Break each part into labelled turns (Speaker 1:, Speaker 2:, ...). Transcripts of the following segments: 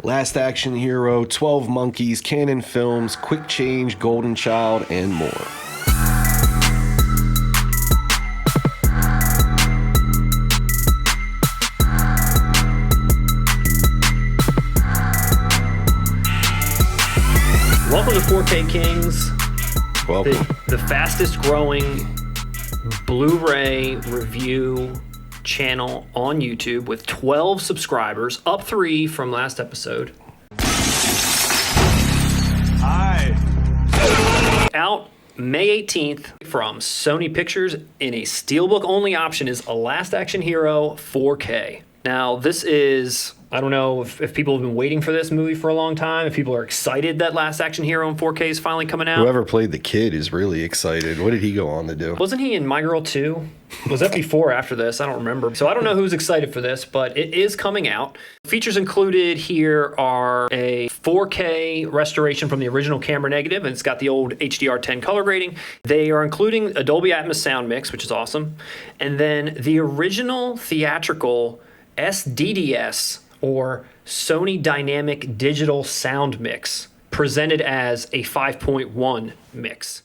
Speaker 1: Last Action Hero, 12 Monkeys, Canon Films, Quick Change, Golden Child, and more.
Speaker 2: Welcome to 4K Kings.
Speaker 1: Welcome.
Speaker 2: The fastest growing Blu-ray review channel on YouTube with 12 subscribers, up 3 from last episode.
Speaker 3: Hi.
Speaker 2: Out May 18th from Sony Pictures in a Steelbook only option is A Last Action Hero 4K. Now this is, I don't know if people have been waiting for this movie for a long time, if people are excited that Last Action Hero in 4K is finally coming out.
Speaker 1: Whoever played the kid is really excited. What did he go on to do?
Speaker 2: Wasn't he in My Girl 2? Was that before or after this? I don't remember. So I don't know who's excited for this, but it is coming out. Features included here are a 4K restoration from the original camera negative, and it's got the old HDR10 color grading. They are including a Dolby Atmos sound mix, which is awesome. And then the original theatrical SDDS, or Sony Dynamic Digital Sound Mix, presented as a 5.1 mix.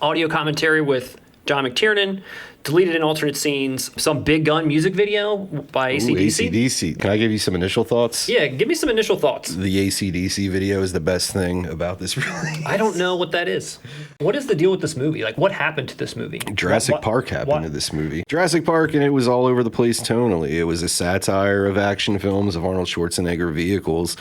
Speaker 2: Audio commentary with John McTiernan, deleted and alternate scenes, some Big Gun music video by AC/DC.
Speaker 1: AC/DC. Can I give you some initial thoughts?
Speaker 2: Yeah, give me some initial thoughts.
Speaker 1: The AC/DC video is the best thing about this release.
Speaker 2: I don't know what that is. What is the deal with this movie? Like, what happened to this movie?
Speaker 1: Jurassic Park happened to this movie. Jurassic Park, and it was all over the place tonally. It was a satire of action films of Arnold Schwarzenegger vehicles,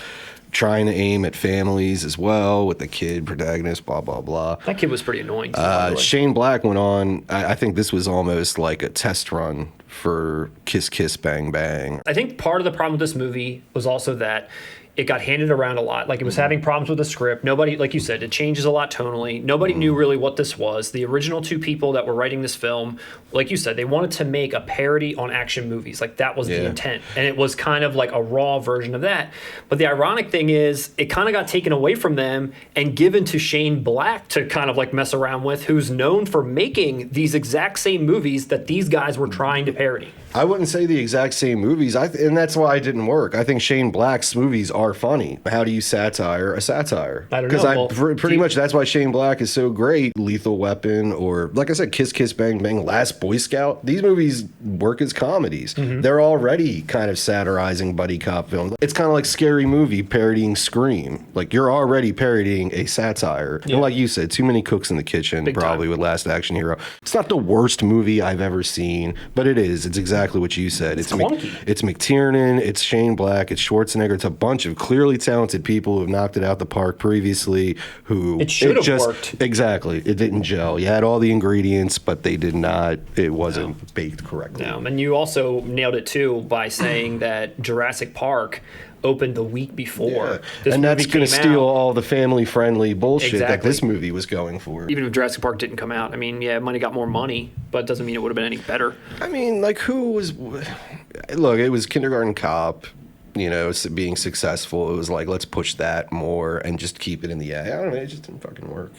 Speaker 1: trying to aim at families as well with the kid protagonist, blah, blah, blah.
Speaker 2: That kid was pretty annoying. Too,
Speaker 1: Shane Black went on, I think this was almost like a test run for Kiss Kiss Bang Bang.
Speaker 2: I think part of the problem with this movie was also that it got handed around a lot. Like, it was having problems with the script. Nobody, like you said, it changes a lot tonally. Nobody knew really what this was. The original two people that were writing this film, like you said, they wanted to make a parody on action movies. Like, that was the intent. And it was kind of like a raw version of that. But the ironic thing is, it kind of got taken away from them and given to Shane Black to kind of like mess around with, who's known for making these exact same movies that these guys were trying to parody.
Speaker 1: I wouldn't say the exact same movies, and that's why it didn't work. I think Shane Black's movies are funny. How do you satire a satire?
Speaker 2: I don't know.
Speaker 1: Because pretty much that's why Shane Black is so great. Lethal Weapon, or like I said, Kiss Kiss Bang Bang, Last Boy Scout. These movies work as comedies. They're already kind of satirizing buddy cop films. It's kind of like Scary Movie parodying Scream. Like, you're already parodying a satire. And like you said, too many cooks in the kitchen,
Speaker 2: Big
Speaker 1: probably,
Speaker 2: time.
Speaker 1: with Last Action Hero. It's not the worst movie I've ever seen, but it is. It's exactly what you said.
Speaker 2: It's clunky.
Speaker 1: It's McTiernan, it's Shane Black, it's Schwarzenegger. It's a bunch of clearly talented people who have knocked it out the park previously. Who
Speaker 2: It should have worked.
Speaker 1: Exactly. It didn't gel. You had all the ingredients, but they did not. It wasn't baked correctly.
Speaker 2: No, and you also nailed it too by saying that Jurassic Park opened the week before. This
Speaker 1: and that's going to
Speaker 2: came
Speaker 1: steal
Speaker 2: out.
Speaker 1: all the family-friendly bullshit that
Speaker 2: Exactly.
Speaker 1: this movie was going for.
Speaker 2: Even if Jurassic Park didn't come out, I mean, yeah, it might have got more money, but it doesn't mean it would have been any better.
Speaker 1: I mean, like, who was... Look, it was Kindergarten Cop, you know, being successful. It was like, let's push that more and just keep it in the... I don't know, it just didn't fucking work.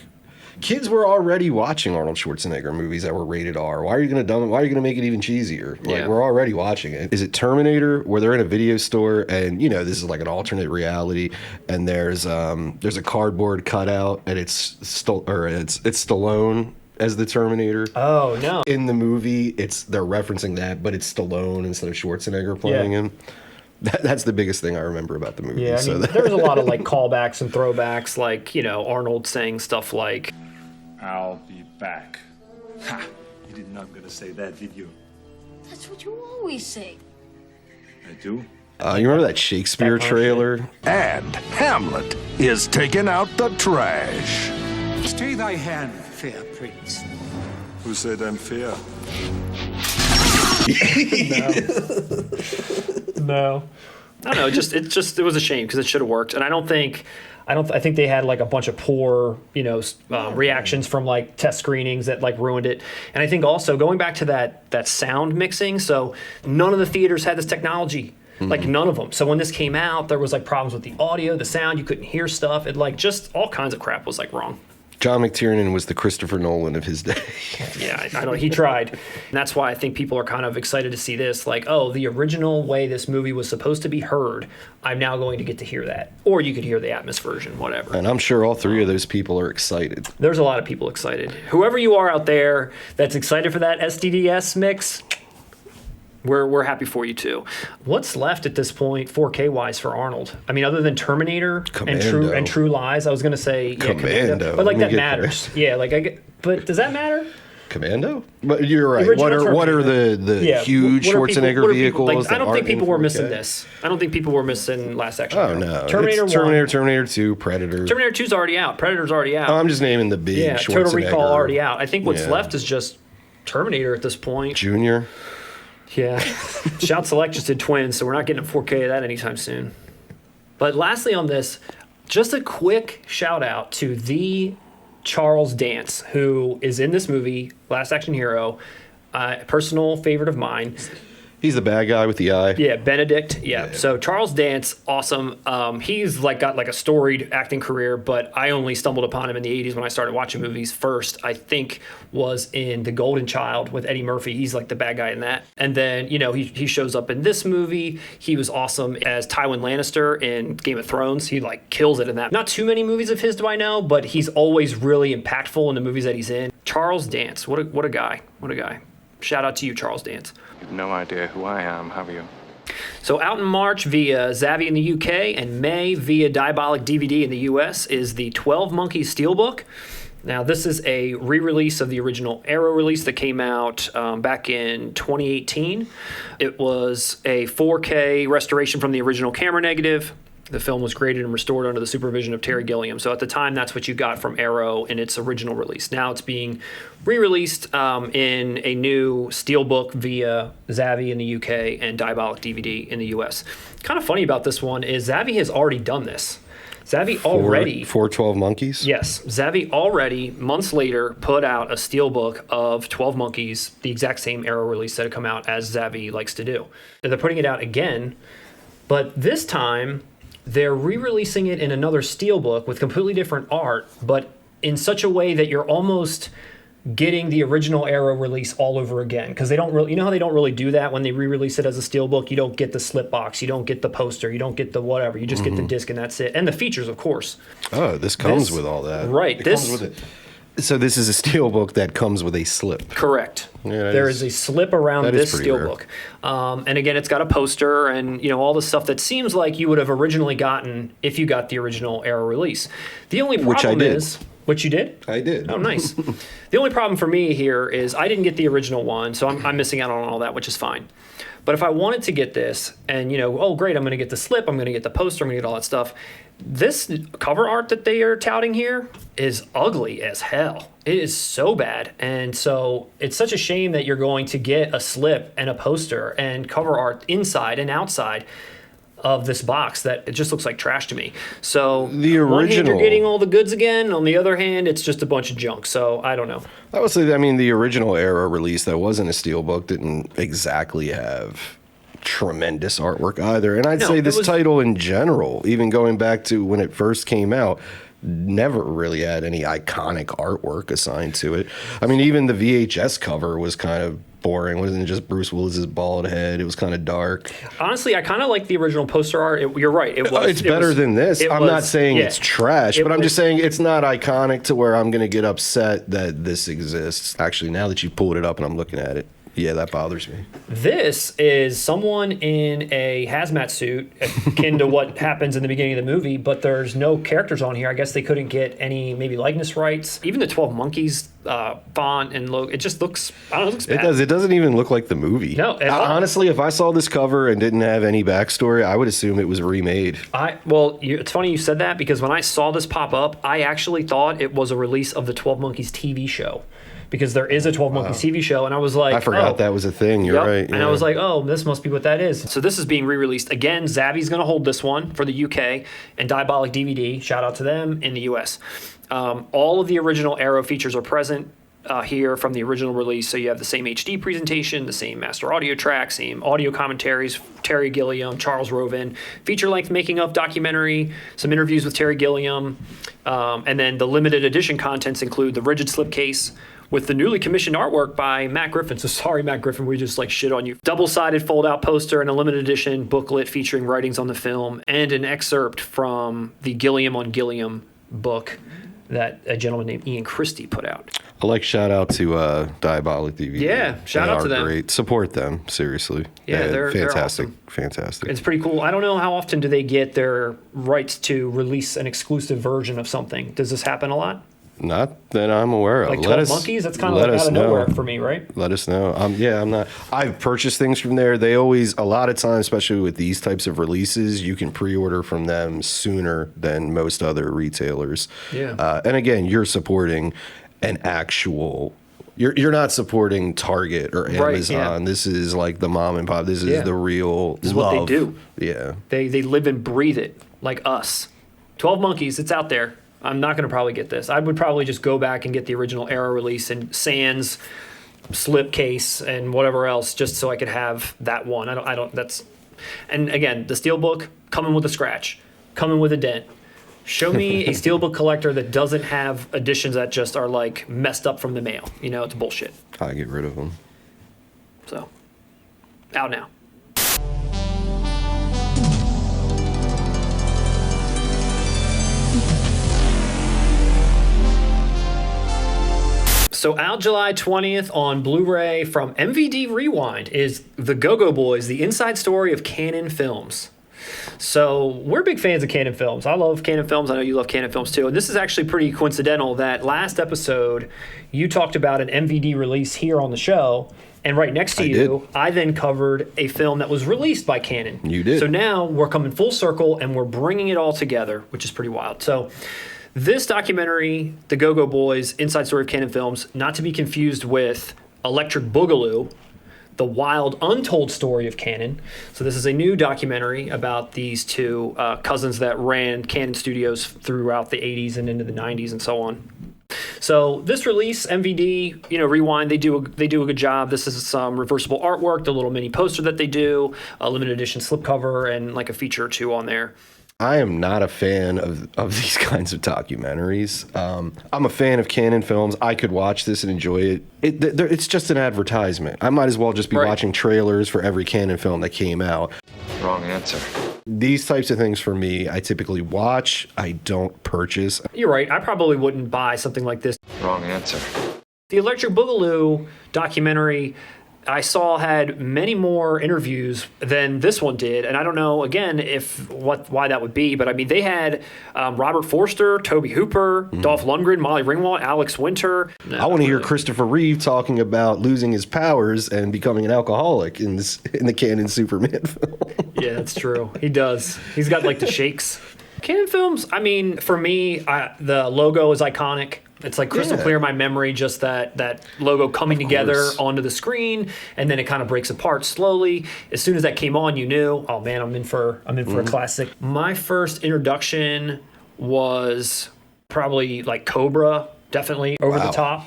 Speaker 1: Kids were already watching Arnold Schwarzenegger movies that were rated R. Why are you going to make it even cheesier? Like, we're already watching it. Is it Terminator, where they're in a video store and, you know, this is like an alternate reality, and there's a cardboard cutout and it's Stallone as the Terminator.
Speaker 2: Oh, no.
Speaker 1: In the movie, they're referencing that, but it's Stallone instead of Schwarzenegger playing him. That's the biggest thing I remember about the movie.
Speaker 2: Yeah, I mean, there was a lot of like callbacks and throwbacks, like, you know, Arnold saying stuff like,
Speaker 3: I'll be back. Ha! You did not gonna say that, did you?
Speaker 4: That's what you always say.
Speaker 3: I do.
Speaker 1: You remember that Shakespeare trailer?
Speaker 5: And Hamlet is taking out the trash.
Speaker 6: Stay thy hand, fair prince.
Speaker 3: Who said I'm fair?
Speaker 2: No. I don't know. It was a shame because it should have worked, and I think they had like a bunch of poor, you know, reactions from like test screenings that like ruined it. And I think also going back to that sound mixing, so none of the theaters had this technology. Like, none of them. So when this came out, there was like problems with the audio, the sound. You couldn't hear stuff. It like just all kinds of crap was like wrong.
Speaker 1: John McTiernan was the Christopher Nolan of his day.
Speaker 2: Yeah, I don't. He tried, and that's why I think people are kind of excited to see this. Like, oh, the original way this movie was supposed to be heard, I'm now going to get to hear that, or you could hear the Atmos version, whatever.
Speaker 1: And I'm sure all three of those people are excited.
Speaker 2: There's a lot of people excited. Whoever you are out there that's excited for that SDDS mix, we're happy for you too. What's left at this point, 4K wise, for Arnold? I mean, other than Terminator and True Lies, I was gonna say
Speaker 1: Commando.
Speaker 2: but like that matters. Yeah, like but does that matter?
Speaker 1: Commando? But you're right. What are the huge Schwarzenegger vehicles?
Speaker 2: Like, I don't think people were missing this. I don't think people were missing Last Action Hero.
Speaker 1: No.
Speaker 2: Terminator 1.
Speaker 1: Terminator 2, Predator.
Speaker 2: Terminator 2's already out. Predator's already out.
Speaker 1: Oh, I'm just naming the big Schwarzenegger.
Speaker 2: Total Recall already out. I think what's left is just Terminator at this point.
Speaker 1: Junior.
Speaker 2: Yeah. Shout Select just did Twins, so we're not getting a 4K of that anytime soon. But lastly on this, just a quick shout out to the Charles Dance, who is in this movie, Last Action Hero, personal favorite of mine.
Speaker 1: He's the bad guy with the eye.
Speaker 2: Yeah, Benedict. Yeah. So Charles Dance, awesome. He's like got like a storied acting career, but I only stumbled upon him in the 80s when I started watching movies. First, I think, was in The Golden Child with Eddie Murphy. He's like the bad guy in that. And then, he shows up in this movie. He was awesome as Tywin Lannister in Game of Thrones. He like kills it in that. Not too many movies of his do I know, but he's always really impactful in the movies that he's in. Charles Dance, what a guy. What a guy. Shout out to you, Charles Dance.
Speaker 7: You've no idea who I am, have you?
Speaker 2: So out in March via Zavvi in the UK and May via Diabolik DVD in the US is the 12 Monkeys Steelbook. Now this is a re-release of the original Arrow release that came out back in 2018. It was a 4K restoration from the original camera negative. The film was graded and restored under the supervision of Terry Gilliam. So at the time, that's what you got from Arrow in its original release. Now it's being re-released in a new steelbook via Zavvi in the UK and Diabolik DVD in the US. Kind of funny about this one is Zavvi has already done this. Zavvi already...
Speaker 1: 12 Monkeys?
Speaker 2: Yes. Zavvi already, months later, put out a steelbook of 12 Monkeys, the exact same Arrow release that had come out as Zavvi likes to do. And they're putting it out again, but this time... they're re-releasing it in another steelbook with completely different art, but in such a way that you're almost getting the original Arrow release all over again. Because they don't really, how they don't really do that when they re-release it as a steelbook? You don't get the slip box, you don't get the poster, you don't get the whatever. You just get the disc and that's it. And the features, of course.
Speaker 1: Oh, this comes with all that.
Speaker 2: Right.
Speaker 1: It comes with it. So this is a steelbook that comes with a slip.
Speaker 2: Correct.
Speaker 1: Yeah,
Speaker 2: there is a slip around this steelbook. And again, it's got a poster and all the stuff that seems like you would have originally gotten if you got the original Arrow release. The only problem is... Which you did?
Speaker 1: I did.
Speaker 2: Oh, nice. The only problem for me here is I didn't get the original one, so I'm missing out on all that, which is fine. But if I wanted to get this and, oh, great, I'm going to get the slip, I'm going to get the poster, I'm going to get all that stuff. This cover art that they are touting here is ugly as hell. It is so bad. And so it's such a shame that you're going to get a slip and a poster and cover art inside and outside of this box that it just looks like trash to me. So
Speaker 1: the original,
Speaker 2: on one hand, you're getting all the goods again. On the other hand, it's just a bunch of junk. So I don't know.
Speaker 1: I would say, the original Arrow release that wasn't a steelbook didn't exactly have tremendous artwork either. And I'd say this title in general, even going back to when it first came out, never really had any iconic artwork assigned to it. Even the VHS cover was kind of boring. Wasn't it just Bruce Willis's bald head? It was kind of dark.
Speaker 2: Honestly, I kind of like the original poster art. You're right.
Speaker 1: It's better than this. I'm not saying it's trash, but I'm just saying it's not iconic to where I'm going to get upset that this exists. Actually, now that you pulled it up and I'm looking at it, yeah, that bothers me.
Speaker 2: This is someone in a hazmat suit, akin to what happens in the beginning of the movie, but there's no characters on here. I guess they couldn't get any maybe likeness rights. Even the 12 Monkeys font and logo, it just looks, I don't know, it looks bad.
Speaker 1: It does. It doesn't even look like the movie.
Speaker 2: No.
Speaker 1: Honestly, if I saw this cover and didn't have any backstory, I would assume it was remade.
Speaker 2: It's funny you said that because when I saw this pop up, I actually thought it was a release of the 12 Monkeys TV show. Because there is a 12 Monkeys TV show, and I was like,
Speaker 1: I forgot that was a thing. You're right.
Speaker 2: Yeah. And I was like, oh, this must be what that is. So this is being re-released. Again, Zavvi's going to hold this one for the UK, and Diabolik DVD, shout out to them, in the US. All of the original Arrow features are present. here from the original release. So you have the same HD presentation, the same master audio track, same audio commentaries, Terry Gilliam, Charles Roven, feature-length making-of documentary, some interviews with Terry Gilliam, and then the limited edition contents include the rigid slipcase with the newly commissioned artwork by Matt Griffin. So sorry, Matt Griffin, we just like shit on you. Double-sided fold-out poster and a limited edition booklet featuring writings on the film and an excerpt from the Gilliam on Gilliam book that a gentleman named Ian Christie put out.
Speaker 1: I like shout out to Diabolik DVD.
Speaker 2: Yeah, shout out to them.
Speaker 1: Great. Support them, seriously.
Speaker 2: Yeah, they're
Speaker 1: fantastic.
Speaker 2: awesome.
Speaker 1: Fantastic.
Speaker 2: It's pretty cool. I don't know how often do they get their rights to release an exclusive version of something. Does this happen a lot?
Speaker 1: Not that I'm aware of.
Speaker 2: Like 12 Monkeys? That's kind of like out of nowhere for me, right?
Speaker 1: Let us know. I'm not. I've purchased things from there. They always, a lot of times, especially with these types of releases, you can pre-order from them sooner than most other retailers.
Speaker 2: Yeah.
Speaker 1: And again, you're supporting an actual. You're not supporting Target or Amazon.
Speaker 2: Right, yeah.
Speaker 1: This is like the mom and pop. This is the real.
Speaker 2: This is
Speaker 1: love.
Speaker 2: what they do.
Speaker 1: Yeah.
Speaker 2: They live and breathe it like us. 12 Monkeys, it's out there. I'm not going to probably get this. I would probably just go back and get the original Arrow release and Sans slipcase and whatever else just so I could have that one. And again, the Steelbook coming with a scratch, coming with a dent. Show me a Steelbook collector that doesn't have editions that just are like messed up from the mail. You know, it's bullshit.
Speaker 1: I get rid of them.
Speaker 2: So, out now. So out July 20th on Blu-ray from MVD Rewind is The Go-Go Boys, the inside story of Cannon Films. So we're big fans of Cannon Films. I love Cannon Films. I know you love Cannon Films too. And this is actually pretty coincidental that last episode you talked about an MVD release here on the show. And right next to you, I then covered a film that was released by Cannon.
Speaker 1: You did.
Speaker 2: So now we're coming full circle and we're bringing it all together, which is pretty wild. So this documentary, The Go-Go Boys, Inside Story of Cannon Films, not to be confused with Electric Boogaloo, The Wild Untold Story of Cannon. So this is a new documentary about these two cousins that ran Cannon Studios throughout the 80s and into the 90s and so on. So this release, MVD, Rewind, they do a good job. This is some reversible artwork, the little mini poster that they do, a limited edition slipcover, and like a feature or two on there.
Speaker 1: I am not a fan of these kinds of documentaries. I'm a fan of Cannon Films. I could watch this and enjoy it. It's just an advertisement. I might as well just be watching trailers for every Cannon film that came out.
Speaker 7: Wrong answer.
Speaker 1: These types of things for me, I typically watch. I don't purchase.
Speaker 2: You're right. I probably wouldn't buy something like this.
Speaker 7: Wrong answer.
Speaker 2: The Electric Boogaloo documentary I saw had many more interviews than this one did, and I don't know again why that would be, but I mean they had Robert Forster, Toby Hooper, Dolph Lundgren, Molly Ringwald, Alex Winter.
Speaker 1: I want to hear Christopher Reeve talking about losing his powers and becoming an alcoholic in the Cannon Superman film.
Speaker 2: Yeah, that's true. He does. He's got like the shakes. Cannon Films. I mean, for me, the logo is iconic. It's like crystal clear in my memory, just that logo coming together onto the screen, and then it kind of breaks apart slowly. As soon as that came on, you knew, oh man, I'm in for a classic. My first introduction was probably like Cobra, definitely over the top.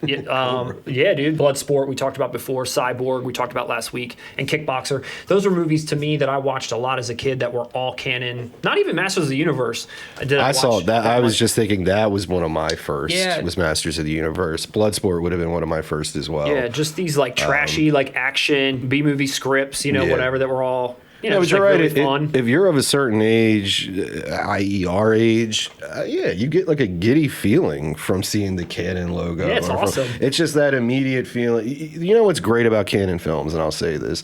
Speaker 2: Yeah, dude. Bloodsport, we talked about before. Cyborg, we talked about last week. And Kickboxer. Those were movies to me that I watched a lot as a kid that were all canon. Not even Masters of the Universe.
Speaker 1: I saw that. I was just thinking that was one of my first. Yeah. Was Masters of the Universe. Bloodsport would have been one of my first as well.
Speaker 2: Yeah, just these like trashy, like action, B-movie scripts, whatever, that were all...
Speaker 1: but you're right. If you're of a certain age, i.e. our age, you get like a giddy feeling from seeing the Cannon logo.
Speaker 2: Yeah, it's awesome.
Speaker 1: It's just that immediate feeling. You know what's great about Cannon Films, and I'll say this.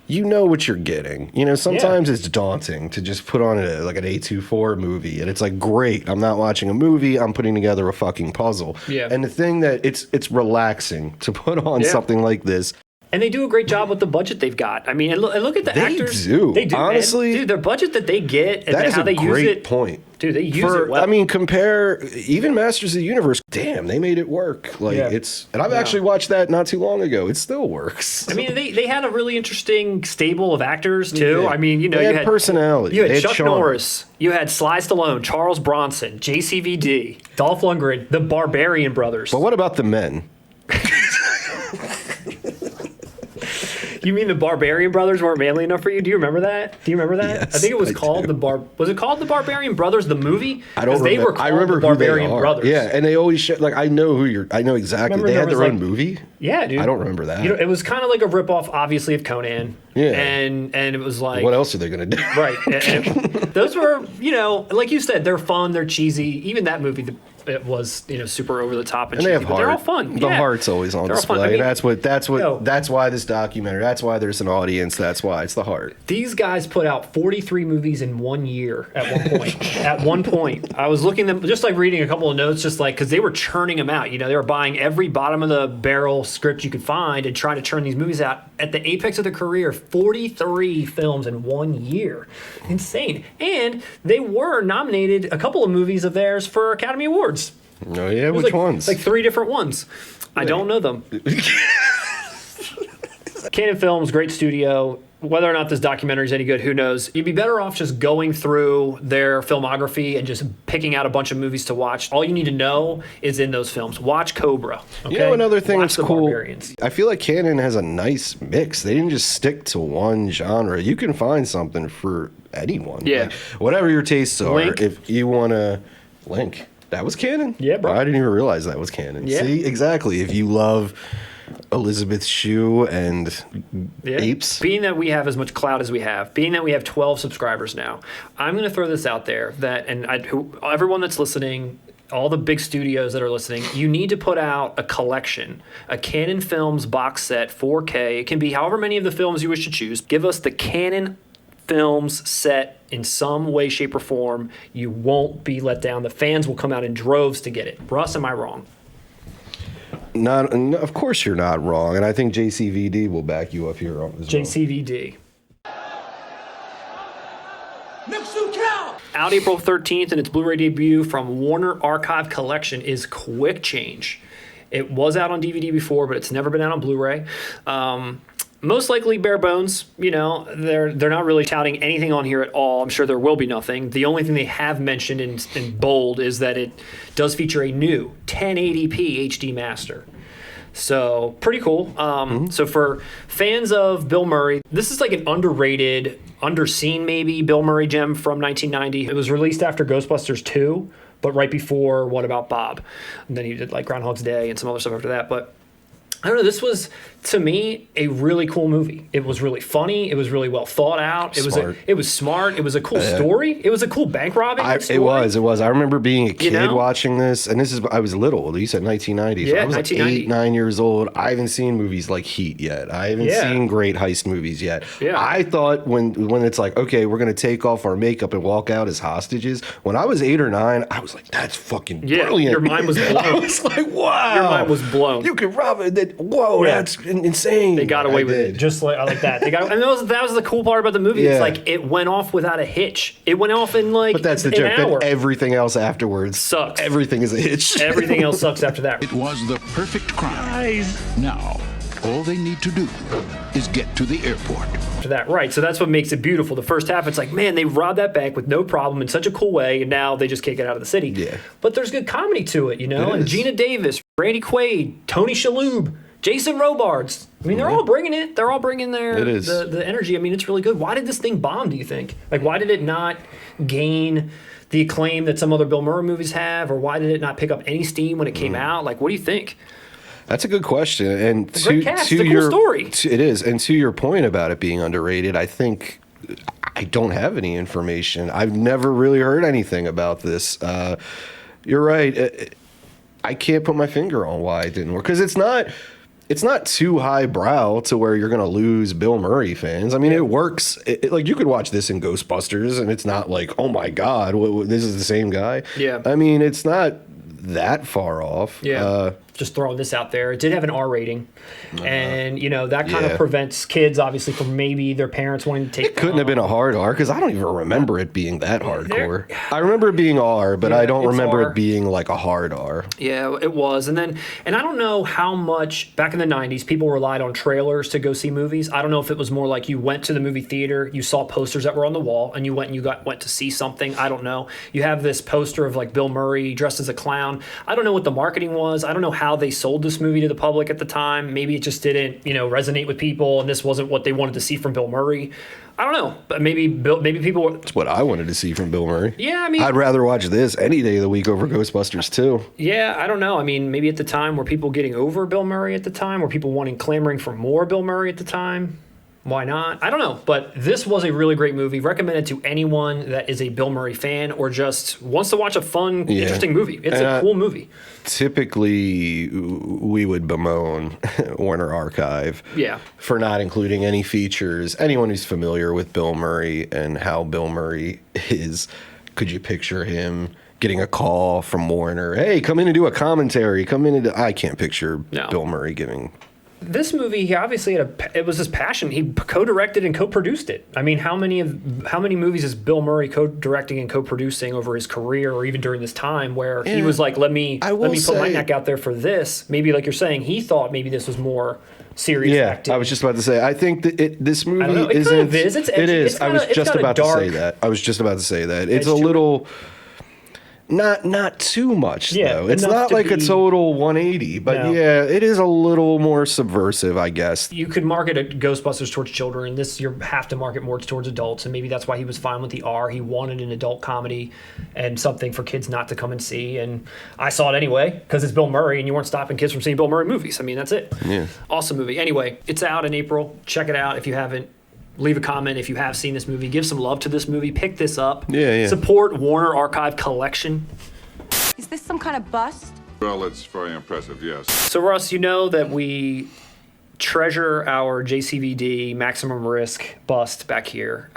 Speaker 1: You know what you're getting. Sometimes it's daunting to just put on like an A24 movie, and it's like, great, I'm not watching a movie, I'm putting together a fucking puzzle. Yeah. And the thing that it's relaxing to put on something like this.
Speaker 2: And they do a great job with the budget they've got. I mean, and look at the actors.
Speaker 1: They do. Honestly,
Speaker 2: man. Dude, their budget that they get and
Speaker 1: that is
Speaker 2: how they use it.
Speaker 1: Point.
Speaker 2: Dude, they use it well.
Speaker 1: I mean, compare even Masters of the Universe. Damn, they made it work. Like and I've actually watched that not too long ago. It still works.
Speaker 2: I mean, they had a really interesting stable of actors too. I mean, you
Speaker 1: had
Speaker 2: had
Speaker 1: personality.
Speaker 2: You had
Speaker 1: They had
Speaker 2: Chuck
Speaker 1: charm.
Speaker 2: Norris. You had Sly Stallone, Charles Bronson, JCVD, Dolph Lundgren, the Barbarian Brothers.
Speaker 1: But what about the men?
Speaker 2: You mean the Barbarian Brothers weren't manly enough for you? Do you remember that?
Speaker 1: Yes,
Speaker 2: I think it was
Speaker 1: I
Speaker 2: called
Speaker 1: do.
Speaker 2: Was it called the Barbarian Brothers, the movie?
Speaker 1: I don't
Speaker 2: 'Cause
Speaker 1: remember.
Speaker 2: They were called
Speaker 1: I remember
Speaker 2: the
Speaker 1: who they
Speaker 2: Barbarian
Speaker 1: are.
Speaker 2: Brothers.
Speaker 1: Yeah, and they always show, like I know exactly.
Speaker 2: Remember
Speaker 1: They
Speaker 2: there
Speaker 1: had
Speaker 2: was,
Speaker 1: their own
Speaker 2: like-
Speaker 1: movie.
Speaker 2: Yeah, dude.
Speaker 1: I don't remember that.
Speaker 2: It was kind of like a ripoff, obviously, of Conan.
Speaker 1: Yeah.
Speaker 2: And it was like
Speaker 1: What else are they gonna do?
Speaker 2: Right. And those were, like you said, they're fun, they're cheesy. Even that movie, it was, super over the top and
Speaker 1: And
Speaker 2: cheesy.
Speaker 1: they have
Speaker 2: but
Speaker 1: heart.
Speaker 2: they're all fun.
Speaker 1: The
Speaker 2: Yeah.
Speaker 1: heart's always on
Speaker 2: They're all fun.
Speaker 1: display.
Speaker 2: I mean,
Speaker 1: That's why this documentary. That's why there's an audience. That's why it's the heart.
Speaker 2: These guys put out 43 movies in 1 year at one point. At one point. I was looking them, just like reading a couple of notes, just like, because they were churning them out. They were buying every bottom of the barrel script you could find and trying to churn these movies out. At the apex of their career, 43 films in 1 year. Insane. And they were nominated, a couple of movies of theirs, for Academy Awards.
Speaker 1: Oh yeah,
Speaker 2: It was
Speaker 1: which
Speaker 2: like,
Speaker 1: ones?
Speaker 2: Like 3 different ones. I don't know them. Canon Films, great studio. Whether or not this documentary is any good, who knows? You'd be better off just going through their filmography and just picking out a bunch of movies to watch. All you need to know is in those films. Watch Cobra. Okay?
Speaker 1: Another thing
Speaker 2: Watch
Speaker 1: that's
Speaker 2: The
Speaker 1: cool.
Speaker 2: Barbarians.
Speaker 1: I feel like Canon has a nice mix. They didn't just stick to one genre. You can find something for anyone.
Speaker 2: Yeah.
Speaker 1: Like, whatever your tastes are.
Speaker 2: Link.
Speaker 1: If you want to Link. That was canon?
Speaker 2: Yeah, bro.
Speaker 1: I didn't even realize that was canon.
Speaker 2: Yeah.
Speaker 1: See, exactly. If you love Elizabeth Shue and
Speaker 2: Yeah.
Speaker 1: apes.
Speaker 2: Being that we have as much clout as we have, being that we have 12 subscribers now, I'm going to throw this out there that, everyone that's listening, all the big studios that are listening, you need to put out a collection, a Canon Films box set, 4K. It can be however many of the films you wish to choose. Give us the Canon Films set in some way, shape, or form. You won't be let down. The fans will come out in droves to get it. Russ, am I wrong?
Speaker 1: Of course you're not wrong, and I think JCVD will back you up here as well.
Speaker 2: JCVD. Out April 13th, and its Blu-ray debut from Warner Archive Collection is Quick Change. It was out on DVD before, but it's never been out on Blu-ray. Most likely bare bones. They're not really touting anything on here at all. I'm sure there will be nothing. The only thing they have mentioned in bold is that it does feature a new 1080p HD master. So pretty cool. So for fans of Bill Murray, this is like an underrated, underseen maybe Bill Murray gem from 1990. It was released after Ghostbusters 2, but right before What About Bob? And then he did like Groundhog's Day and some other stuff after that. But I don't know, this was, to me, a really cool movie. It was really funny. It was really well thought out. It was smart. It was a cool story. It was a cool bank robbing story.
Speaker 1: It was. I remember being a kid
Speaker 2: know?
Speaker 1: watching this, and I was little. You said 1990. So
Speaker 2: Yeah,
Speaker 1: I was like
Speaker 2: 1990.
Speaker 1: 8, 9 years old. I haven't seen movies like Heat yet. I haven't seen great heist movies yet.
Speaker 2: Yeah.
Speaker 1: I thought when it's like, okay, we're going to take off our makeup and walk out as hostages. When I was 8 or 9, I was like, that's fucking brilliant.
Speaker 2: Your mind was blown.
Speaker 1: I was like, wow.
Speaker 2: Your mind was blown.
Speaker 1: You can rob it. Whoa,
Speaker 2: Yeah.
Speaker 1: that's insane.
Speaker 2: They got away with it, just like that. They got, and that was the cool part about the movie.
Speaker 1: Yeah.
Speaker 2: It's like it went off without a hitch. It went off in like
Speaker 1: But that's the
Speaker 2: an
Speaker 1: joke.
Speaker 2: hour.
Speaker 1: Then everything else afterwards
Speaker 2: Sucks.
Speaker 1: Everything is a hitch.
Speaker 2: Everything else sucks after that.
Speaker 5: It was the perfect crime. Now, all they need to do is get to the airport.
Speaker 2: After that, right? So that's what makes it beautiful. The first half, it's like, man, they robbed that bank with no problem in such a cool way, and now they just can't get out of the city.
Speaker 1: Yeah.
Speaker 2: But there's good comedy to it,
Speaker 1: It
Speaker 2: and
Speaker 1: is.
Speaker 2: Gina Davis, Randy Quaid, Tony Shalhoub, Jason Robards. I mean, they're all bringing it. They're all bringing
Speaker 1: It is.
Speaker 2: the energy. I mean, it's really good. Why did this thing bomb, do you think? Like, why did it not gain the acclaim that some other Bill Murray movies have, or why did it not pick up any steam when it came out? Like, what do you think?
Speaker 1: That's a good question. And
Speaker 2: great cast. It's a cool story.
Speaker 1: It is. And to your point about it being underrated, I think I don't have any information. I've never really heard anything about this. You're right. I can't put my finger on why it didn't work, because it's not too highbrow to where you're going to lose Bill Murray fans. I mean, it works. Like, you could watch this in Ghostbusters, and it's not like, oh my God, this is the same guy.
Speaker 2: Yeah.
Speaker 1: I mean, it's not that far off.
Speaker 2: Yeah. Just throwing this out there. It did have an R rating, and you know that kind
Speaker 1: Yeah.
Speaker 2: of prevents kids, obviously, from maybe their parents wanting to take.
Speaker 1: It couldn't have been a hard R because I don't even remember it being that hardcore. I remember it being R, but I don't
Speaker 2: it's
Speaker 1: remember
Speaker 2: R.
Speaker 1: it being like a hard R.
Speaker 2: Yeah, it was. And I don't know how much back in the 90s people relied on trailers to go see movies. I don't know if it was more like you went to the movie theater, you saw posters that were on the wall, and you went to see something. I don't know. You have this poster of like Bill Murray dressed as a clown. I don't know what the marketing was. I don't know how they sold this movie to the public at the time. Maybe it just didn't, resonate with people, and this wasn't what they wanted to see from Bill Murray. I don't know, but maybe people.
Speaker 1: It's what I wanted to see from Bill Murray.
Speaker 2: Yeah, I mean,
Speaker 1: I'd rather watch this any day of the week over Ghostbusters 2.
Speaker 2: Yeah, I don't know. I mean, maybe at the time were people getting over Bill Murray at the time? Were people clamoring for more Bill Murray at the time? Why not? I don't know. But this was a really great movie. Recommended to anyone that is a Bill Murray fan or just wants to watch a fun, interesting movie. It's a cool movie.
Speaker 1: Typically, we would bemoan Warner Archive for not including any features. Anyone who's familiar with Bill Murray and how Bill Murray is, could you picture him getting a call from Warner? Hey, come in and do a commentary. I can't picture Bill Murray giving.
Speaker 2: This movie, he obviously it was his passion. He co-directed and co-produced it. I mean, how many movies is Bill Murray co-directing and co-producing over his career, or even during this time where he was like, let me put my neck out there for this. Maybe like you're saying, he thought maybe this was more serious.
Speaker 1: Yeah, I was just about to say. I think that this movie
Speaker 2: It kind of is. It's edgy.
Speaker 1: It is.
Speaker 2: It's
Speaker 1: I was just about to say that. It's a little. Not too much, though. It's not like a total 180, but it is a little more subversive, I guess.
Speaker 2: You could market a Ghostbusters towards children. This you have to market more towards adults, and maybe that's why he was fine with the R. He wanted an adult comedy and something for kids not to come and see. And I saw it anyway because it's Bill Murray, and you weren't stopping kids from seeing Bill Murray movies. I mean, that's it.
Speaker 1: Yeah.
Speaker 2: Awesome movie. Anyway, it's out in April. Check it out if you haven't. Leave a comment if you have seen this movie. Give some love to this movie. Pick this up.
Speaker 1: Yeah.
Speaker 2: Support Warner Archive Collection.
Speaker 8: Is this some kind of bust?
Speaker 9: Well, it's very impressive, yes.
Speaker 2: So, Russ, you know that we treasure our JCVD Maximum Risk bust back here.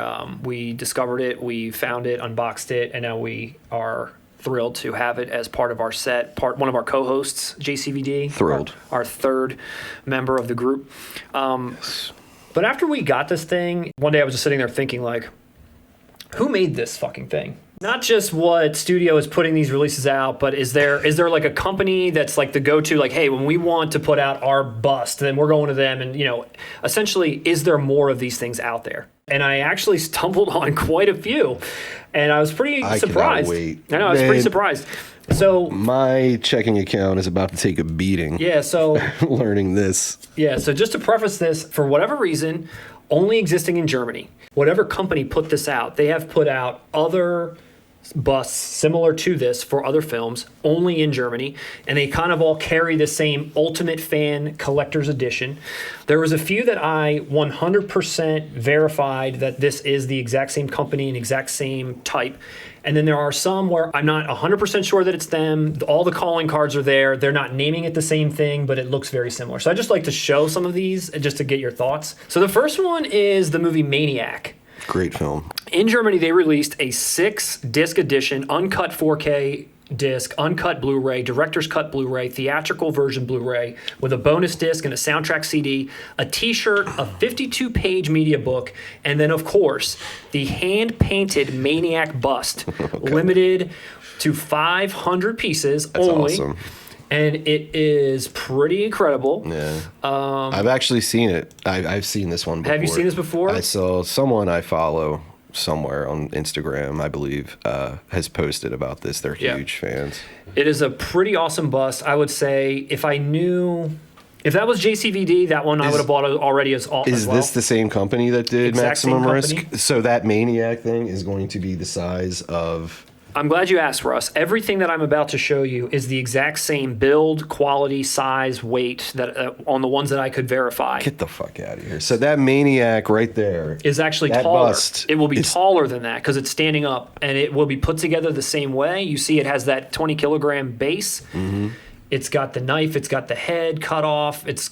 Speaker 2: We discovered it, we found it, unboxed it, and now we are thrilled to have it as part of our set. One of our co-hosts, JCVD.
Speaker 1: Thrilled.
Speaker 2: Our third member of the group. Yes. But after we got this thing, one day I was just sitting there thinking, like, who made this fucking thing? Not just what studio is putting these releases out, but is there like a company that's like the go-to, like, hey, when we want to put out our bust, then we're going to them, and essentially, is there more of these things out there? And I actually stumbled on quite a few, and I was pretty surprised.
Speaker 1: Wait.
Speaker 2: I know, I was pretty surprised. So
Speaker 1: my checking account is about to take a beating.
Speaker 2: Yeah, so
Speaker 1: learning this.
Speaker 2: Yeah, so just to preface this, for whatever reason, only existing in Germany. Whatever company put this out, they have put out other busts similar to this for other films, only in Germany, and they kind of all carry the same Ultimate Fan Collector's Edition. There was a few that I 100% verified that this is the exact same company and exact same type. And then there are some where I'm not 100% sure that it's them. All the calling cards are there. They're not naming it the same thing, but it looks very similar. So I just like to show some of these just to get your thoughts. So the first one is the movie Maniac.
Speaker 1: Great film.
Speaker 2: In Germany, they released a 6-disc edition, uncut 4K disc, uncut Blu-ray, director's cut Blu-ray, theatrical version Blu-ray, with a bonus disc and a soundtrack CD, a t-shirt, a 52-page media book, and then, of course, the hand-painted Maniac bust, limited to 500 pieces.
Speaker 1: That's
Speaker 2: only.
Speaker 1: Awesome.
Speaker 2: And it is pretty incredible.
Speaker 1: Yeah. I've actually seen it. I've seen this one before.
Speaker 2: Have you seen this before?
Speaker 1: I saw someone I follow somewhere on Instagram, I believe, has posted about this. They're huge fans.
Speaker 2: It is a pretty awesome bust. I would say if that was JCVD, that one I would have bought it already as well.
Speaker 1: Is this the same company that did
Speaker 2: Exact
Speaker 1: Maximum
Speaker 2: same
Speaker 1: Risk?
Speaker 2: company.
Speaker 1: So that Maniac thing is going to be the size of...
Speaker 2: I'm glad you asked, Russ. Everything that I'm about to show you is the exact same build, quality, size, weight that on the ones that I could verify.
Speaker 1: Get the fuck out of here. So that Maniac right there
Speaker 2: is actually
Speaker 1: that
Speaker 2: taller.
Speaker 1: Bust
Speaker 2: it will be taller than that because it's standing up, and it will be put together the same way. You see it has that 20-kilogram base.
Speaker 1: Mm-hmm.
Speaker 2: It's got the knife. It's got the head cut off. It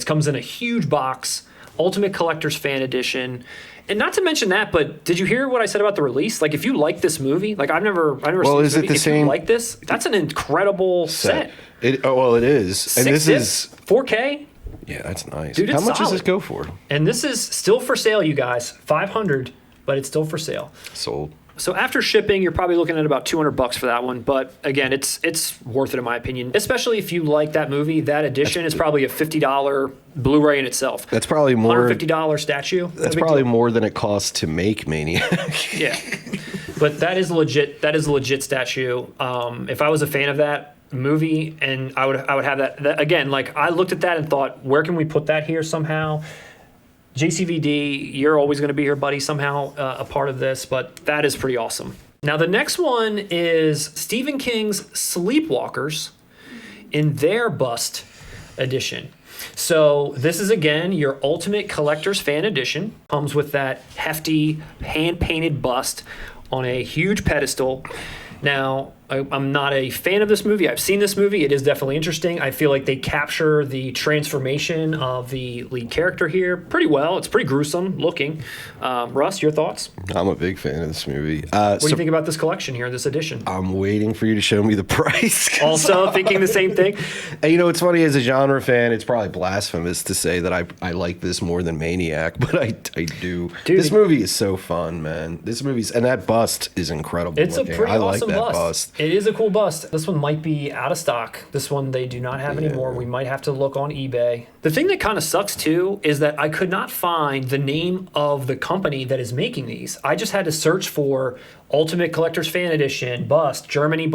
Speaker 2: comes in a huge box. Ultimate Collector's Fan Edition. And not to mention that, but did you hear what I said about the release? Like, if you like this movie, like I've never
Speaker 1: Well,
Speaker 2: seen
Speaker 1: is
Speaker 2: this
Speaker 1: it
Speaker 2: movie.
Speaker 1: the
Speaker 2: If
Speaker 1: same-
Speaker 2: you like this, that's an incredible set.
Speaker 1: It is. And
Speaker 2: Six
Speaker 1: this
Speaker 2: discs,
Speaker 1: is
Speaker 2: 4K.
Speaker 1: yeah, that's nice.
Speaker 2: Dude, it's
Speaker 1: How much does
Speaker 2: solid.
Speaker 1: this go for?
Speaker 2: And this is still for sale, you guys. $500, but it's still for sale.
Speaker 1: Sold.
Speaker 2: So after shipping, you're probably looking at about $200 for that one. But again, it's worth it in my opinion, especially if you like that movie. That edition is probably a $50 Blu-ray in itself.
Speaker 1: That's probably more.
Speaker 2: $150 statue.
Speaker 1: That's probably more than it costs to make Maniac.
Speaker 2: Yeah, but that is legit. That is a legit statue. If I was a fan of that movie, and I would have that again. Like, I looked at that and thought, where can we put that here somehow? JCVD, you're always going to be here, buddy, somehow a part of this, but that is pretty awesome. Now, the next one is Stephen King's Sleepwalkers in their bust edition. So this is, again, your Ultimate Collector's Fan Edition. Comes with that hefty, hand-painted bust on a huge pedestal. Now, I'm not a fan of this movie. I've seen this movie. It is definitely interesting. I feel like they capture the transformation of the lead character here pretty well. It's pretty gruesome looking. Russ, your thoughts?
Speaker 1: I'm a big fan of this movie.
Speaker 2: What do you think about this collection here, this edition?
Speaker 1: I'm waiting for you to show me the price. 'Cause
Speaker 2: Also thinking the same thing?
Speaker 1: And you know, it's funny, as a genre fan, it's probably blasphemous to say that I like this more than Maniac, but I do.
Speaker 2: Dude,
Speaker 1: this movie is so fun, man. This movie's, and that bust is incredible.
Speaker 2: It's a
Speaker 1: looking.
Speaker 2: pretty
Speaker 1: I like
Speaker 2: awesome
Speaker 1: that
Speaker 2: bust. It is a cool bust. This one might be out of stock. This one they do not have anymore. We might have to look on eBay. The thing that kind of sucks too is that I could not find the name of the company that is making these. I just had to search for Ultimate Collector's Fan Edition, bust, German in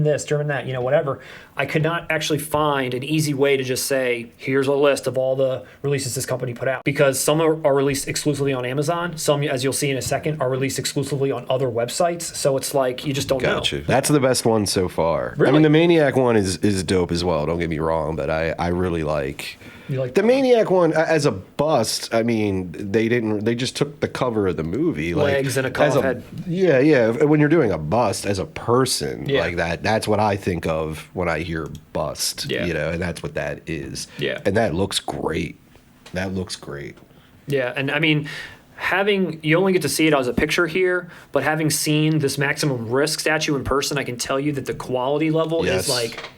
Speaker 2: this, German that, you know, whatever. I could not actually find an easy way to just say, here's a list of all the releases this company put out. Because some are released exclusively on Amazon. Some, as you'll see in a second, are released exclusively on other websites. So it's like, you just don't know.
Speaker 1: Gotcha. That's the best one so far.
Speaker 2: Really?
Speaker 1: I mean, the Maniac one is dope as well. Don't get me wrong, but I really like.
Speaker 2: You like
Speaker 1: The
Speaker 2: that?
Speaker 1: Maniac one as a bust. I mean, they just took the cover of the movie,
Speaker 2: Legs and a call
Speaker 1: as
Speaker 2: head.
Speaker 1: Yeah. When you're doing a bust as a person,
Speaker 2: Yeah.
Speaker 1: like that's what I think of when I hear bust.
Speaker 2: Yeah.
Speaker 1: You know, and that's what that is.
Speaker 2: Yeah.
Speaker 1: And that looks great. That looks great.
Speaker 2: Yeah, and I mean, you only get to see it as a picture here, but having seen this Maximum Risk statue in person, I can tell you that the quality level
Speaker 1: Yes.
Speaker 2: is like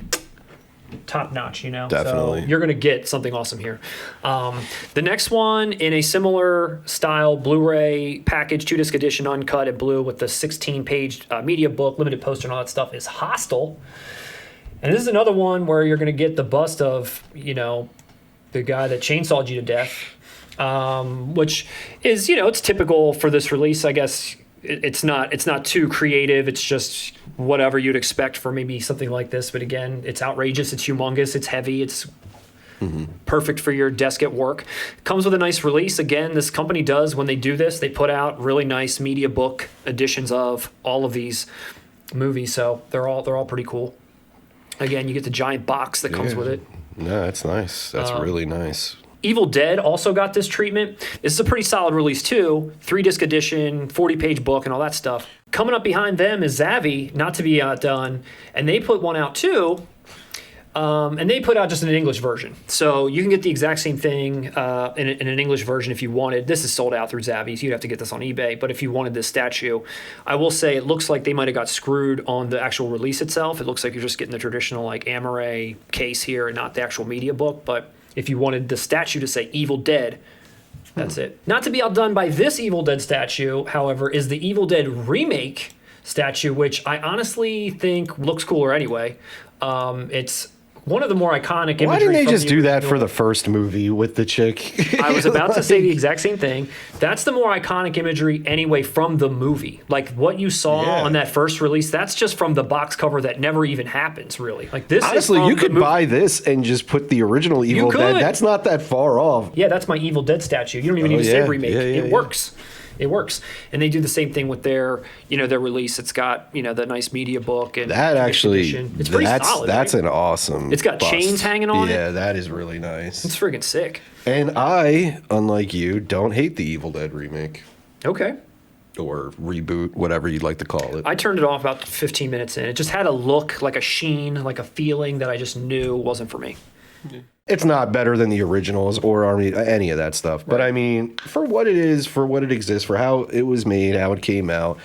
Speaker 2: top notch, you know?
Speaker 1: Definitely.
Speaker 2: So you're going to get something awesome here. The next one in a similar style Blu-ray package, 2-disc edition, uncut in blue with the 16-page media book, limited poster and all that stuff is Hostel. And this is another one where you're going to get the bust of, you know, the guy that chainsawed you to death, which is, you know, it's typical for this release, I guess. It's not too creative. It's just whatever you'd expect for maybe something like this. But again, it's outrageous. It's humongous. It's heavy. It's perfect for your desk at work. Comes with a nice release. Again, this company does, when they do this, they put out really nice media book editions of all of these movies. So they're all pretty cool. Again, you get the giant box that comes with it.
Speaker 1: No, that's nice. That's really nice.
Speaker 2: Evil Dead also got this treatment. This is a pretty solid release too. 3-disc edition, 40-page book, and all that stuff. Coming up behind them is Zavi, not to be outdone, and they put one out too. And they put out just an English version. So you can get the exact same thing in an English version if you wanted. This is sold out through Zavi, so you'd have to get this on eBay. But if you wanted this statue, I will say it looks like they might have got screwed on the actual release itself. It looks like you're just getting the traditional like Amaray case here and not the actual media book. But if you wanted the statue to say Evil Dead, that's it. Not to be outdone by this Evil Dead statue, however, is the Evil Dead Remake statue, which I honestly think looks cooler anyway. It's one of the more iconic imagery.
Speaker 1: Why didn't they
Speaker 2: from
Speaker 1: just
Speaker 2: the
Speaker 1: do that for
Speaker 2: original.
Speaker 1: the first movie with the chick?
Speaker 2: I was about to say the exact same thing. That's the more iconic imagery anyway from the movie. Like what you saw
Speaker 1: Yeah.
Speaker 2: on that first release, that's just from the box cover that never even happens, really. Like this
Speaker 1: Honestly,
Speaker 2: is from
Speaker 1: you
Speaker 2: the
Speaker 1: could
Speaker 2: movie.
Speaker 1: buy this and just put the original Evil Dead.
Speaker 2: could.
Speaker 1: That's not that far off.
Speaker 2: Yeah, that's my Evil Dead statue. You don't even need to say
Speaker 1: yeah.
Speaker 2: remake.
Speaker 1: Yeah,
Speaker 2: It works. It works. And they do the same thing with their release. It's got, the nice media book and
Speaker 1: That actually,
Speaker 2: edition. It's pretty solid.
Speaker 1: that's
Speaker 2: right?
Speaker 1: an awesome.
Speaker 2: It's got
Speaker 1: bust.
Speaker 2: chains hanging on it.
Speaker 1: Yeah, that is really nice.
Speaker 2: It's friggin' sick.
Speaker 1: And I, unlike you, don't hate the Evil Dead remake
Speaker 2: Okay.
Speaker 1: or reboot, whatever you'd like to call it.
Speaker 2: I turned it off about 15 minutes in. It just had a look, like a sheen, like a feeling that I just knew wasn't for me.
Speaker 1: It's not better than the originals or Army, any of that stuff. But I mean, for what it is, for what it exists, for how it was made, how it came out,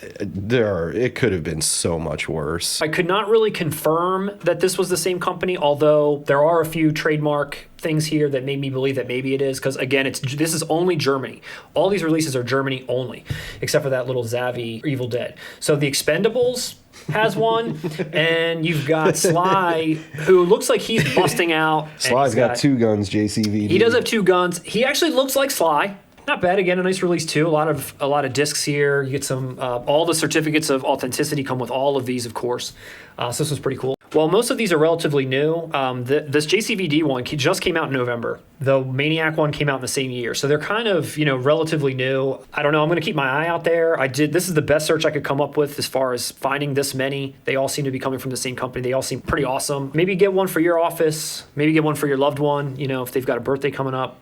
Speaker 1: it could have been so much worse.
Speaker 2: I could not really confirm that this was the same company, although there are a few trademark things here that made me believe that maybe it is, because again, this is only Germany. All these releases are Germany only, except for that little Zavi Evil Dead. So the Expendables has one, and you've got Sly, who looks like he's busting out.
Speaker 1: Sly's got 2 guns, JCVD.
Speaker 2: He does have 2 guns. He actually looks like Sly. Not bad. Again, a nice release too. A lot of discs here. You get some. All the certificates of authenticity come with all of these, of course. So this was pretty cool. Well, most of these are relatively new. This JCVD one just came out in November. The Maniac one came out in the same year, so they're kind of relatively new. I don't know. I'm going to keep my eye out there. This is the best search I could come up with as far as finding this many. They all seem to be coming from the same company. They all seem pretty awesome. Maybe get one for your office. Maybe get one for your loved one. If they've got a birthday coming up.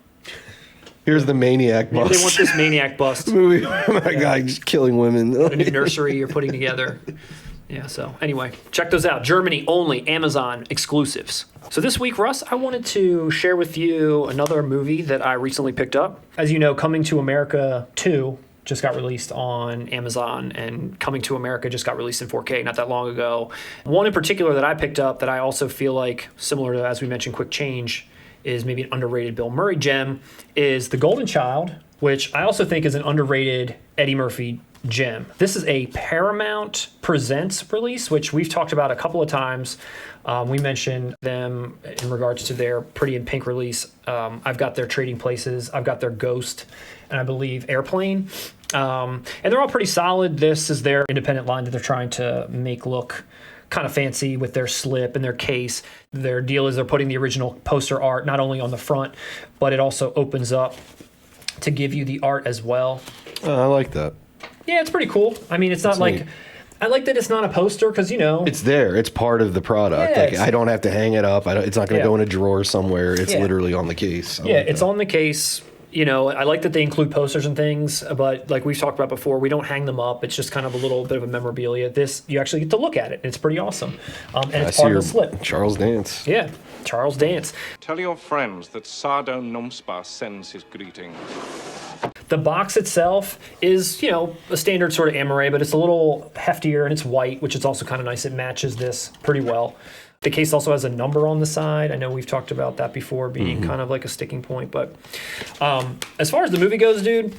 Speaker 1: Here's the Maniac bust.
Speaker 2: Maybe they want this Maniac bust.
Speaker 1: Movie, my guy just killing women.
Speaker 2: A new nursery you're putting together. Yeah, so anyway, check those out. Germany only, Amazon exclusives. So this week, Russ, I wanted to share with you another movie that I recently picked up. As you know, Coming to America 2 just got released on Amazon, and Coming to America just got released in 4K not that long ago. One in particular that I picked up that I also feel like, similar to, as we mentioned, Quick Change, is maybe an underrated Bill Murray gem, is The Golden Child, which I also think is an underrated Eddie Murphy gem. This is a Paramount Presents release, which we've talked about a couple of times. We mentioned them in regards to their Pretty in Pink release. I've got their Trading Places, I've got their Ghost, and I believe Airplane. And they're all pretty solid. This is their independent line that they're trying to make look kind of fancy with their slip and their case. Their deal is they're putting the original poster art not only on the front, but it also opens up to give you the art as well.
Speaker 1: I like that.
Speaker 2: Yeah, it's pretty cool. I mean, it's not like neat. I like that it's not a poster because,
Speaker 1: it's there. It's part of the product.
Speaker 2: Yeah,
Speaker 1: I don't have to hang it up. It's not going to go in a drawer somewhere. It's literally on the case.
Speaker 2: It's on the case. I like that they include posters and things, but like we've talked about before, we don't hang them up. It's just kind of a little bit of a memorabilia. This, you actually get to look at it, and it's pretty awesome. And it's part of the slip.
Speaker 1: Charles Dance.
Speaker 2: Yeah, Charles Dance.
Speaker 7: Tell your friends that Sardo Numspa sends his greetings.
Speaker 2: The box itself is, a standard sort of Amaray, but it's a little heftier, and it's white, which is also kind of nice. It matches this pretty well. The case also has a number on the side. I know we've talked about that before being kind of like a sticking point. But as far as the movie goes, dude,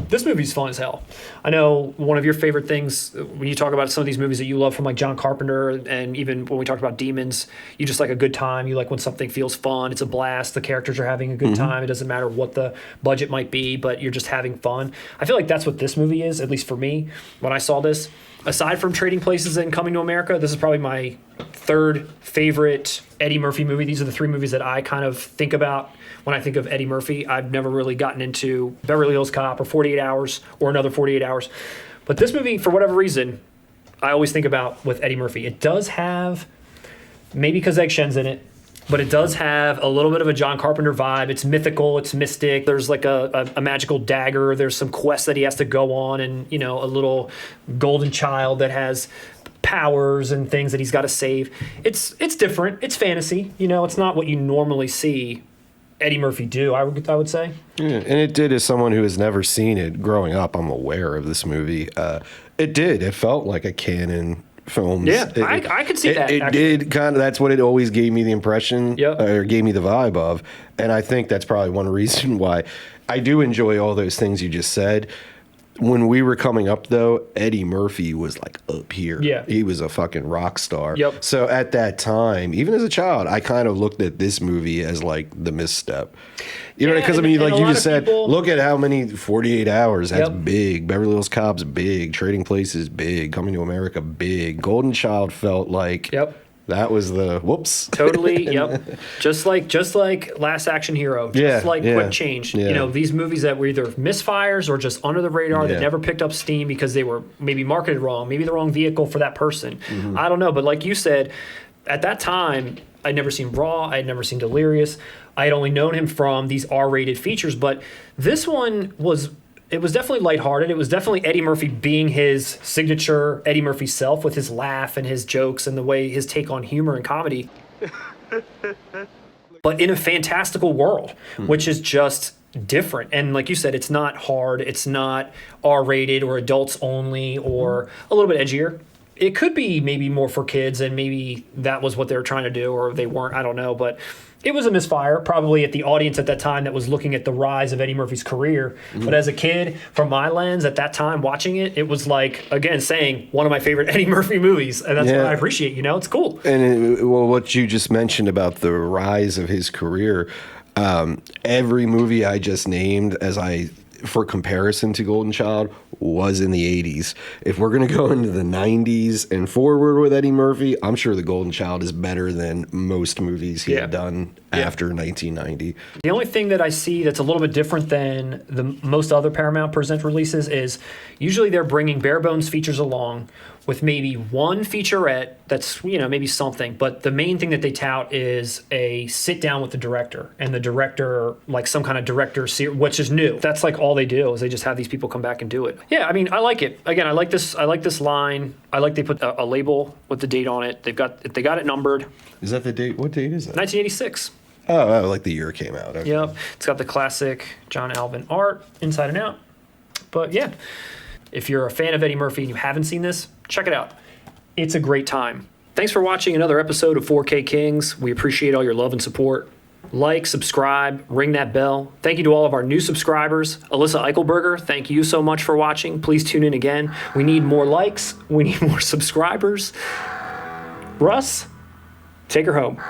Speaker 2: this movie's fun as hell. I know one of your favorite things when you talk about some of these movies that you love from like John Carpenter, and even when we talked about Demons, you just like a good time. You like when something feels fun. It's a blast. The characters are having a good time. It doesn't matter what the budget might be, but you're just having fun. I feel like that's what this movie is, at least for me. When I saw this, aside from Trading Places and Coming to America, this is probably my third favorite Eddie Murphy movie. These are the 3 movies that I kind of think about when I think of Eddie Murphy. I've never really gotten into Beverly Hills Cop or 48 Hours or another 48 Hours. But this movie, for whatever reason, I always think about with Eddie Murphy. It does have, maybe because Egg Shen's in it, but it does have a little bit of a John Carpenter vibe. It's mythical, it's mystic. There's like a magical dagger. There's some quests that he has to go on, and a little golden child that has powers and things that he's got to save. It's different. It's fantasy. It's not what you normally see Eddie Murphy do, I would say.
Speaker 1: Yeah, and it did, as someone who has never seen it growing up, I'm aware of this movie. It felt like a canon film.
Speaker 2: Yeah, I could see that.
Speaker 1: It did kind of, that's what it always gave me the impression, or gave me the vibe of. And I think that's probably one reason why I do enjoy all those things you just said. When we were coming up, though, Eddie Murphy was like up here.
Speaker 2: Yeah.
Speaker 1: He was a fucking rock star.
Speaker 2: Yep.
Speaker 1: So at that time, even as a child, I kind of looked at this movie as like the misstep. Because like you just said, look at how many 48 Hours. That's big. Beverly Hills Cop's big. Trading Places big. Coming to America big. Golden Child felt like that was the whoops.
Speaker 2: Totally. Yep. Just like Last Action Hero. Just like Quick Change.
Speaker 1: Yeah.
Speaker 2: These movies that were either misfires or just under the radar that never picked up steam because they were maybe marketed wrong, maybe the wrong vehicle for that person. I don't know, but like you said, at that time, I'd never seen Raw. I had never seen Delirious. I had only known him from these R-rated features, but this one was definitely lighthearted. It was definitely Eddie Murphy being his signature Eddie Murphy self with his laugh and his jokes and the way his take on humor and comedy. but in a fantastical world, which is just different. And like you said, it's not hard, it's not R-rated or adults only or a little bit edgier. It could be maybe more for kids, and maybe that was what they were trying to do, or they weren't, I don't know. But it was a misfire, probably at the audience at that time that was looking at the rise of Eddie Murphy's career. But as a kid, from my lens at that time watching it, it was like, again, saying one of my favorite Eddie Murphy movies. And that's what I appreciate, it's cool.
Speaker 1: And well, what you just mentioned about the rise of his career, every movie I just named for comparison to Golden Child was in the 80s. If we're going to go into the 90s and forward with Eddie Murphy, I'm sure The Golden Child is better than most movies he had done after 1990.
Speaker 2: The only thing that I see that's a little bit different than the most other Paramount Present releases is usually they're bringing bare bones features along with maybe one featurette that's, maybe something. But the main thing that they tout is a sit down with the director, and the director, like some kind of director series, which is new. That's like all they do is they just have these people come back and do it. Yeah, I mean, I like it. Again, I like this line. I like they put a label with the date on it. They got it numbered.
Speaker 1: Is that the date? What date is that?
Speaker 2: 1986.
Speaker 1: Oh, like the year it came out. Okay.
Speaker 2: Yep. It's got the classic John Alvin art inside and out. But yeah, if you're a fan of Eddie Murphy and you haven't seen this, check it out. It's a great time. Thanks for watching another episode of 4K Kings. We appreciate all your love and support. Like, subscribe, ring that bell. Thank you to all of our new subscribers. Alyssa Eichelberger, thank you so much for watching. Please tune in again. We need more likes. We need more subscribers. Russ, take her home.